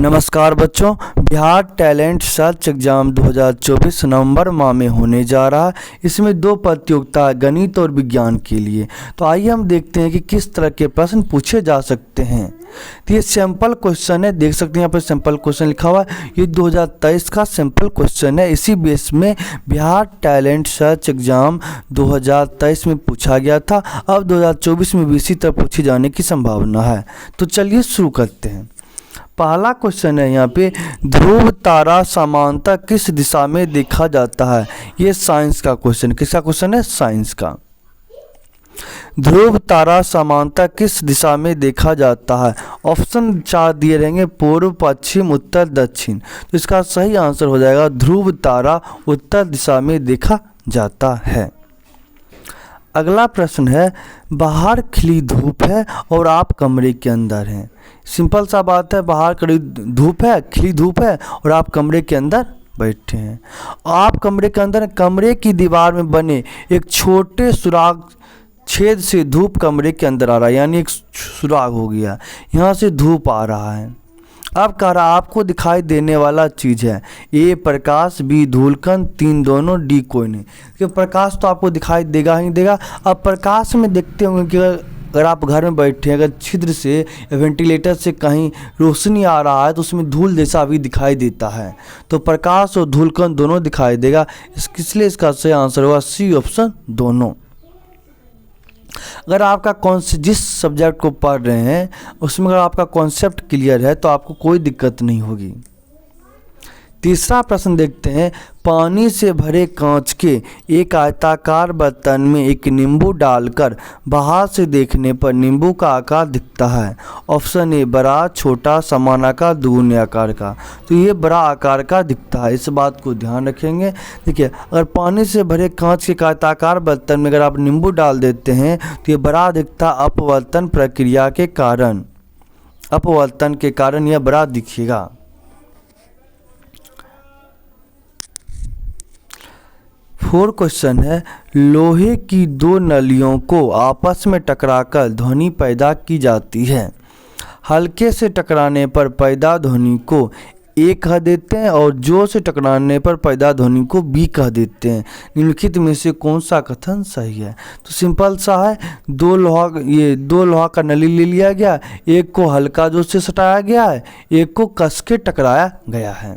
नमस्कार बच्चों, Bihar talent search exam 2024 नवंबर माह में होने जा रहा है। इसमें दो प्रतियोगिता है, गणित और विज्ञान के लिए। तो आइए हम देखते हैं कि किस तरह के प्रश्न पूछे जा सकते हैं। तो ये सैंपल क्वेश्चन है, देख सकते हैं यहाँ पर सैंपल क्वेश्चन लिखा हुआ है। ये 2023 का सैंपल क्वेश्चन है। इसी बेस में बिहार टैलेंट सर्च एग्जाम 2023 में पूछा गया था। अब 2024 में भी इसी तरह पूछे जाने की संभावना है। तो चलिए शुरू करते हैं। पहला क्वेश्चन है यहाँ पे, ध्रुव तारा सामान्यतः किस दिशा में देखा जाता है। ये साइंस का क्वेश्चन, किसका क्वेश्चन है? साइंस का। ध्रुव तारा सामान्यतः किस दिशा में देखा जाता है? ऑप्शन 4 दिए रहेंगे, पूर्व, पश्चिम, उत्तर, दक्षिण। तो इसका सही आंसर हो जाएगा ध्रुव तारा उत्तर दिशा में देखा जाता है। अगला प्रश्न है, बाहर खिली धूप है और आप कमरे के अंदर हैं। सिंपल सा बात है, बाहर खिली धूप है, खिली धूप है और आप कमरे के अंदर बैठे हैं। आप कमरे के अंदर, कमरे की दीवार में बने एक छोटे सुराग छेद से धूप कमरे के अंदर आ रहा है, यानी एक सुराग हो गया, यहाँ से धूप आ रहा है। अब कह रहा आपको दिखाई देने वाला चीज़ है ए प्रकाश, बी धूलकण, 3 दोनों, डी कोई नहीं। क्योंकि प्रकाश तो आपको दिखाई देगा ही देगा। अब प्रकाश में देखते होंगे कि अगर आप घर में बैठे हैं, अगर छिद्र से वेंटिलेटर से कहीं रोशनी आ रहा है तो उसमें धूल जैसा भी दिखाई देता है। तो प्रकाश और धूलकण दोनों दिखाई देगा, इसलिए इसका सही आंसर होगा सी ऑप्शन, दोनों। अगर आपका जिस सब्जेक्ट को पढ़ रहे हैं उसमें अगर आपका कॉन्सेप्ट क्लियर है तो आपको कोई दिक्कत नहीं होगी। तीसरा प्रश्न देखते हैं, पानी से भरे कांच के एक आयताकार बर्तन में एक नींबू डालकर बाहर से देखने पर नींबू का आकार दिखता है। ऑप्शन ए बड़ा, छोटा, समान आकार, दुगुने आकार का। तो ये बड़ा आकार का दिखता है, इस बात को ध्यान रखेंगे। देखिए, अगर पानी से भरे कांच के आयताकार बर्तन में अगर आप नींबू डाल देते हैं तो ये बड़ा दिखता है अपवर्तन प्रक्रिया के कारण। अपवर्तन के कारण यह बड़ा दिखेगा। फोर क्वेश्चन है, लोहे की दो नलियों को आपस में टकराकर ध्वनि पैदा की जाती है। हल्के से टकराने पर पैदा ध्वनि को ए कह देते हैं और जोर से टकराने पर पैदा ध्वनि को बी कह देते हैं। निम्नलिखित में से कौन सा कथन सही है? तो सिंपल सा है, दो लोहा का नली ले लिया गया, एक को हल्का जोर से सटाया गया है, एक को कस के टकराया गया है,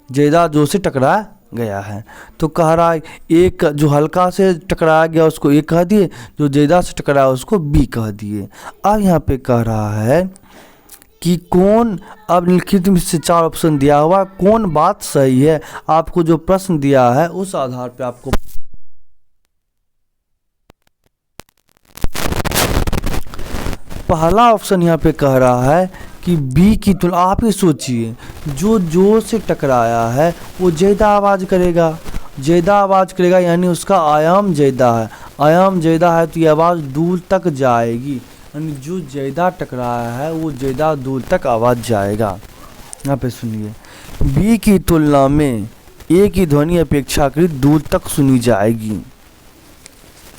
ज्यादा जोर से टकराया गया है। तो कह रहा है एक जो हल्का से टकराया गया उसको ए कह दिए, जो ज्यादा से टकराया उसको बी कह दिए। अब यहाँ पे कह रहा है कि कौन, अब लिखित में से 4 ऑप्शन दिया हुआ, कौन बात सही है। आपको जो प्रश्न दिया है उस आधार पे आपको पहला ऑप्शन यहाँ पे कह रहा है कि बी की तुलना, आप ही सोचिए, जो जोर से टकराया है वो ज़्यादा आवाज़ करेगा, ज़्यादा आवाज़ करेगा यानी उसका आयाम ज़्यादा है। आयाम ज़्यादा है तो ये आवाज़ दूर तक जाएगी, यानी जो ज़्यादा टकराया है वो ज़्यादा दूर तक आवाज़ जाएगा। यहाँ पे सुनिए, बी की तुलना में ए की ध्वनि अपेक्षाकृत दूर तक सुनी जाएगी।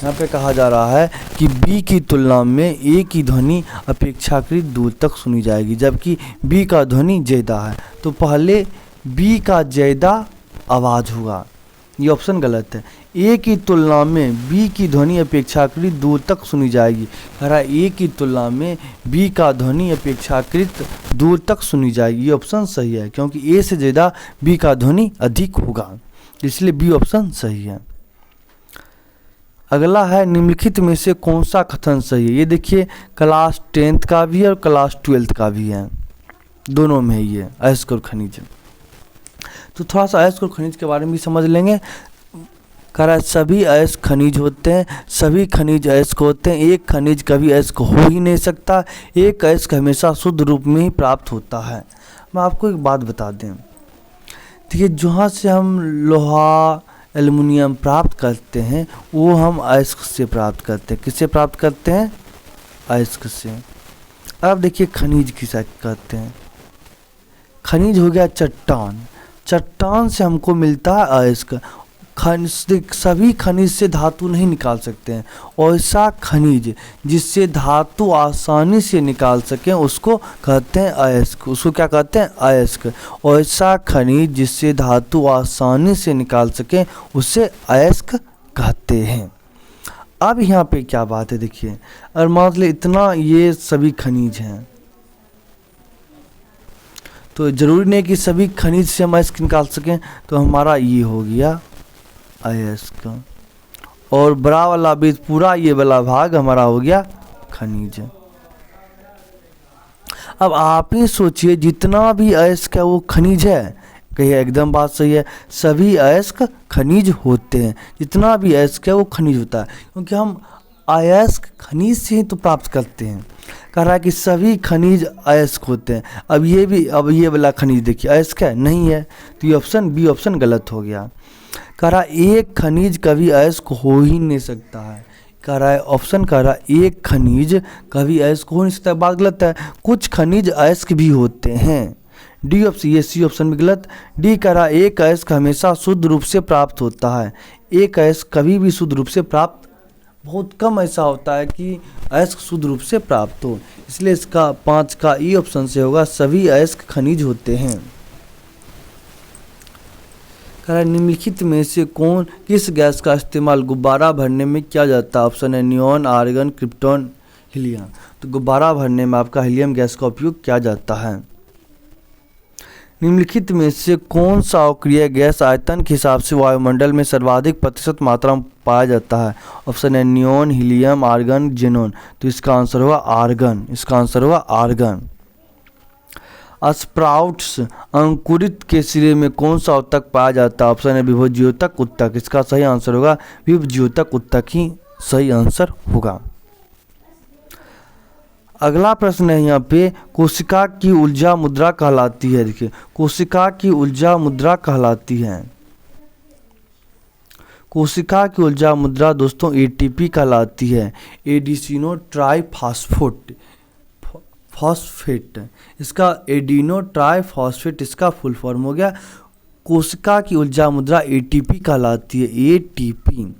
यहाँ पे कहा जा रहा है कि बी की तुलना में ए की ध्वनि अपेक्षाकृत दूर तक सुनी जाएगी, जबकि बी का ध्वनि ज़्यादा है। तो पहले बी का ज़्यादा आवाज़ होगा, ये ऑप्शन गलत है। ए की तुलना में बी की ध्वनि अपेक्षाकृत दूर तक सुनी जाएगी। अरे ए की तुलना में बी का ध्वनि अपेक्षाकृत दूर तक सुनी जाएगी, ये ऑप्शन सही है, क्योंकि ए से ज़्यादा बी का ध्वनि अधिक होगा, इसलिए बी ऑप्शन सही है। अगला है, निम्नलिखित में से कौन सा कथन सही है। ये देखिए, क्लास 10th का भी है और क्लास 12th का भी है, दोनों में ही है अयस्क और खनिज। तो थोड़ा सा अयस्क और खनिज के बारे में भी समझ लेंगे। कह रहा है सभी अयस्क खनिज होते हैं, सभी खनिज अयस्क होते हैं, एक खनिज कभी अयस्क हो ही नहीं सकता, एक अयस्क हमेशा शुद्ध रूप में ही प्राप्त होता है। मैं आपको एक बात बता दें, देखिए, जहाँ से हम लोहा एल्युमिनियम प्राप्त करते हैं वो हम अयस्क से प्राप्त करते हैं। किससे प्राप्त करते हैं? अयस्क से। अब देखिए, खनिज किसे कहते हैं? खनिज हो गया चट्टान, चट्टान से हमको मिलता है अयस्क। सभी खनिज से धातु नहीं निकाल सकते हैं। ऐसा खनिज जिससे धातु आसानी से निकाल सकें उसको कहते हैं अयस्क। उसको क्या कहते हैं? अयस्क। ऐसा खनिज जिससे धातु आसानी से निकाल सकें उसे अयस्क कहते हैं। अब यहाँ पे क्या बात है देखिए, और मतलब इतना ये सभी खनिज हैं तो ज़रूरी नहीं कि सभी खनिज से हम अयस्क निकाल सकें, तो हमारा ये हो गया अयस्क, और बड़ा वाला भी पूरा ये वाला भाग हमारा हो गया खनिज। अब आप ही सोचिए जितना भी अयस्क है वो खनिज है। कहिए एकदम बात सही है, सभी अयस्क खनिज होते हैं। जितना भी अयस्क है वो खनिज होता है, क्योंकि हम अयस्क खनिज से ही तो प्राप्त करते हैं। कह रहा है कि सभी खनिज अयस्क होते हैं। अब ये वाला खनिज देखिए अयस्क है नहीं है, तो ये ऑप्शन बी ऑप्शन गलत हो गया। कह रहा एक खनिज कभी अयस्क हो ही नहीं सकता है। कह रहा है ऑप्शन कह रहा है एक खनिज कभी अयस्क हो नहीं सकता, बात गलत है। कुछ खनिज अयस्क भी होते हैं। डी ऑप्शन, ये सी ऑप्शन भी गलत। डी कह रहा एक अयस्क हमेशा शुद्ध रूप से प्राप्त होता है। एक अयस्क कभी भी शुद्ध रूप से प्राप्त, बहुत कम ऐसा होता है कि अयस्क शुद्ध रूप से प्राप्त हो। इसलिए इसका 5 का ई ऑप्शन से होगा, सभी अयस्क खनिज होते हैं। कह रहा निम्नलिखित में से किस गैस का इस्तेमाल गुब्बारा भरने में किया जाता है? ऑप्शन है नियॉन, आर्गन, क्रिप्टॉन, हीलियम। तो गुब्बारा भरने में आपका हीलियम गैस का उपयोग किया जाता है। निम्नलिखित में से कौन सा अक्रिय गैस आयतन के हिसाब से वायुमंडल में सर्वाधिक प्रतिशत मात्रा में पाया जाता है? ऑप्शन है नियॉन, हीलियम, आर्गन, जेनॉन। तो इसका आंसर होगा आर्गन। इसका आंसर होगा आर्गन। स्प्राउट्स अंकुरित के सिरे में कौन सा उत्तक पाया जाता है? ऑप्शन है विभवज्योतक उत्तक। इसका सही आंसर होगा विभवज्योतक उत्तक ही सही आंसर होगा। अगला प्रश्न है यहाँ पे, कोशिका की ऊर्जा मुद्रा कहलाती है। देखिए कोशिका की ऊर्जा मुद्रा कहलाती है, कोशिका की ऊर्जा मुद्रा दोस्तों एटीपी कहलाती है, एडिसिनो ट्राइफॉस्फेट। इसका एडिनो ट्राइफॉस्फेट इसका फुल फॉर्म हो गया। कोशिका की ऊर्जा मुद्रा एटीपी कहलाती है, एटीपी।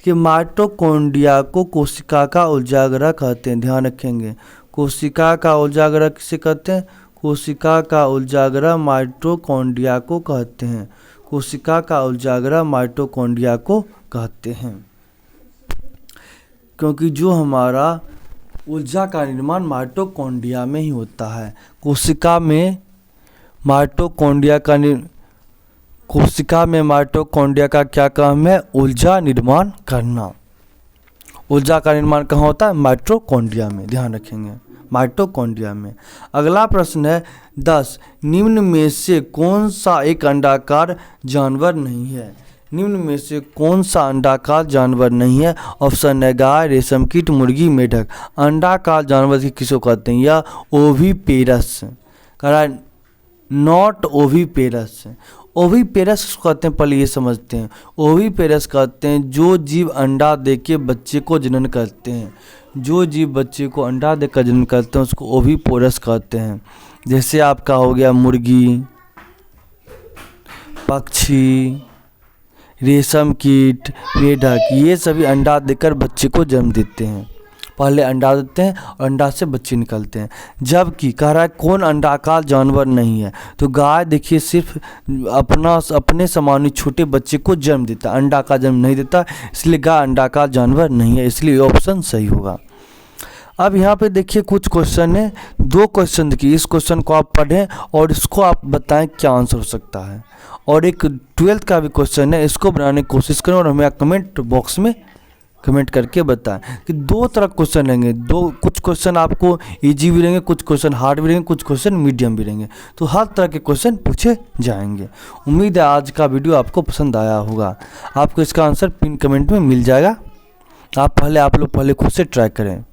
कि माइटोकॉन्ड्रिया को कोशिका का ऊर्जागृह कहते हैं, ध्यान रखेंगे। कोशिका का ऊर्जागृह किसे कहते हैं? कोशिका का ऊर्जागृह माइटोकॉन्ड्रिया को कहते हैं। कोशिका का ऊर्जागृह माइटोकॉन्ड्रिया को कहते हैं, क्योंकि जो हमारा ऊर्जा का निर्माण माइटोकॉन्ड्रिया में ही होता है। कोशिका में माइटोकॉन्ड्रिया का क्या काम है? ऊर्जा निर्माण करना। ऊर्जा का निर्माण कहाँ होता है? माइटोकॉन्ड्रिया में, ध्यान रखेंगे, माइटोकॉन्ड्रिया में। अगला प्रश्न है 10, निम्न में से कौन सा एक अंडाकार जानवर नहीं है? निम्न में से कौन सा अंडाकार जानवर नहीं है? ऑप्शन है गाय, रेशम कीट, मुर्गी, मेढक। अंडाकार जानवर किसको कहते हैं? या ओविपेरस। कह रहा है नॉट ओविपेरस। ओविपेरस कहते हैं, पहले ये समझते हैं। ओविपेरस कहते हैं जो जीव अंडा देके बच्चे को जनन करते हैं। जो जीव बच्चे को अंडा देकर जनन करते हैं उसको ओविपेरस कहते हैं। जैसे आपका हो गया मुर्गी, पक्षी, रेशम कीट, मेढक, ये सभी अंडा देकर बच्चे को जन्म देते हैं। पहले अंडा देते हैं और अंडा से बच्चे निकलते हैं। जबकि कह रहा है कौन अंडाकार जानवर नहीं है? तो गाय देखिए सिर्फ अपने समान छोटे बच्चे को जन्म देता है, अंडा का जन्म नहीं देता, इसलिए गाय अंडाकार जानवर नहीं है, इसलिए ऑप्शन सही होगा। अब यहाँ पे देखिए कुछ क्वेश्चन है, 2 क्वेश्चन देखिए, इस क्वेश्चन को आप पढ़ें और इसको आप बताएं क्या आंसर हो सकता है। और एक 12th का भी क्वेश्चन है, इसको बनाने की कोशिश करें और हमें कमेंट बॉक्स में कमेंट करके बताएं कि 2 तरह क्वेश्चन रहेंगे। कुछ क्वेश्चन आपको इजी भी रहेंगे, कुछ क्वेश्चन हार्ड भी रहेंगे, कुछ क्वेश्चन मीडियम भी रहेंगे। तो हर तरह के क्वेश्चन पूछे जाएंगे। उम्मीद है आज का वीडियो आपको पसंद आया होगा। आपको इसका आंसर पिन कमेंट में मिल जाएगा। आप लोग पहले खुद से ट्राई करें।